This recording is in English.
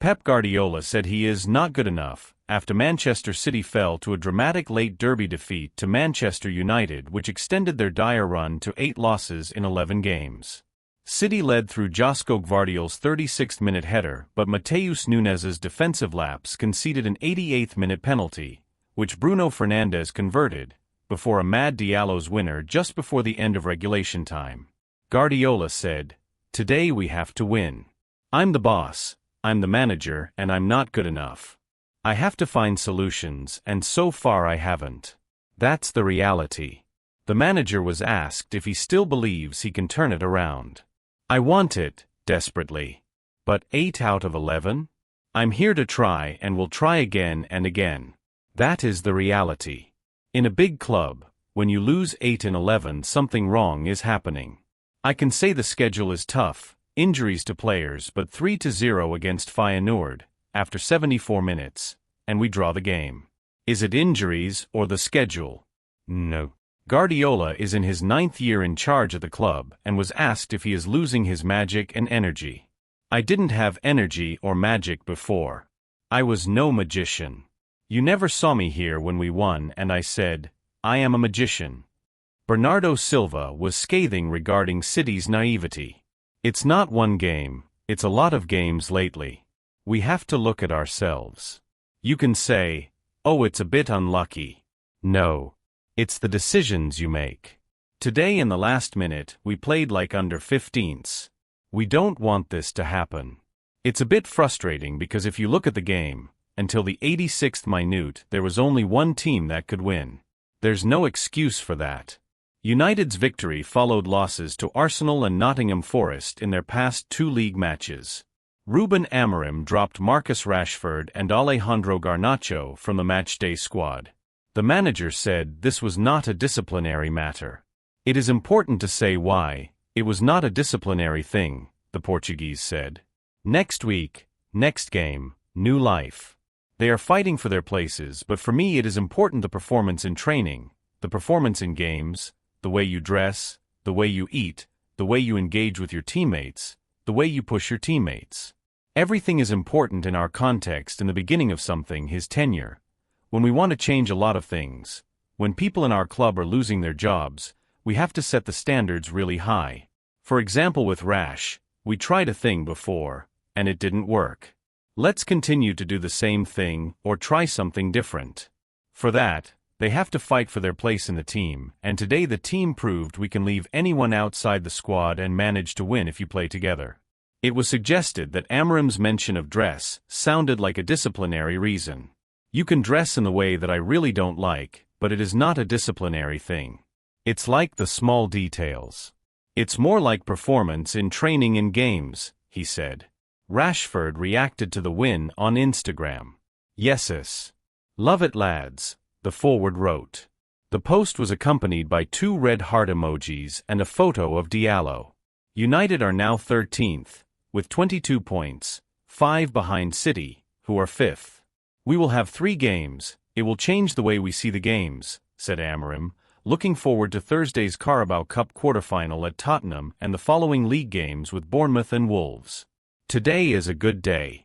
Pep Guardiola said he is not good enough after Manchester City fell to a dramatic late derby defeat to Manchester United, which extended their dire run to 8 losses in 11 games. City led through Gvardiol's 36th-minute header, but Matheus Nunes's defensive lapse conceded an 88th-minute penalty, which Bruno Fernandes converted, before a mad Diallo's winner just before the end of regulation time. Guardiola said, "Today we have to win. I'm the boss, I'm the manager, and I'm not good enough. I have to find solutions, and so far I haven't." That's the reality. The manager was asked if he still believes he can turn it around. "I want it, desperately. But 8 out of 11? I'm here to try and will try again and again." That is the reality. In a big club, when you lose 8 in 11, something wrong is happening. I can say the schedule is tough, injuries to players, but 3-0 against Feyenoord, after 74 minutes, and we draw the game. Is it injuries or the schedule? No. Guardiola is in his 9th year in charge at the club and was asked if he is losing his magic and energy. "I didn't have energy or magic before. I was no magician. You never saw me here when we won and I said, I am a magician." Bernardo Silva was scathing regarding City's naivety. "It's not one game, it's a lot of games lately. We have to look at ourselves. You can say, oh, it's a bit unlucky. No. It's the decisions you make. Today in the last minute, we played like under 15ths. We don't want this to happen. It's a bit frustrating because if you look at the game, until the 86th minute, there was only one team that could win. There's no excuse for that." United's victory followed losses to Arsenal and Nottingham Forest in their past 2 league matches. Ruben Amorim dropped Marcus Rashford and Alejandro Garnacho from the matchday squad. The manager said this was not a disciplinary matter. "It is important to say why. It was not a disciplinary thing," the Portuguese said. "Next week, next game, new life. They are fighting for their places, but for me it is important the performance in training, the performance in games, the way you dress, the way you eat, the way you engage with your teammates, the way you push your teammates. Everything is important in our context in the beginning of something, his tenure. When we want to change a lot of things, when people in our club are losing their jobs, we have to set the standards really high. For example, with Rash, we tried a thing before, and it didn't work. Let's continue to do the same thing or try something different. For that, they have to fight for their place in the team, and today the team proved we can leave anyone outside the squad and manage to win if you play together." It was suggested that Amorim's mention of dress sounded like a disciplinary reason. "You can dress in the way that I really don't like, but it is not a disciplinary thing. It's like the small details. It's more like performance in training and games," he said. Rashford reacted to the win on Instagram. "Yeses. Love it, lads," the forward wrote. The post was accompanied by 2 red heart emojis and a photo of Diallo. United are now 13th, with 22 points, 5 behind City, who are 5th. "We will have 3 games, it will change the way we see the games," said Amorim, looking forward to Thursday's Carabao Cup quarter-final at Tottenham and the following league games with Bournemouth and Wolves. "Today is a good day.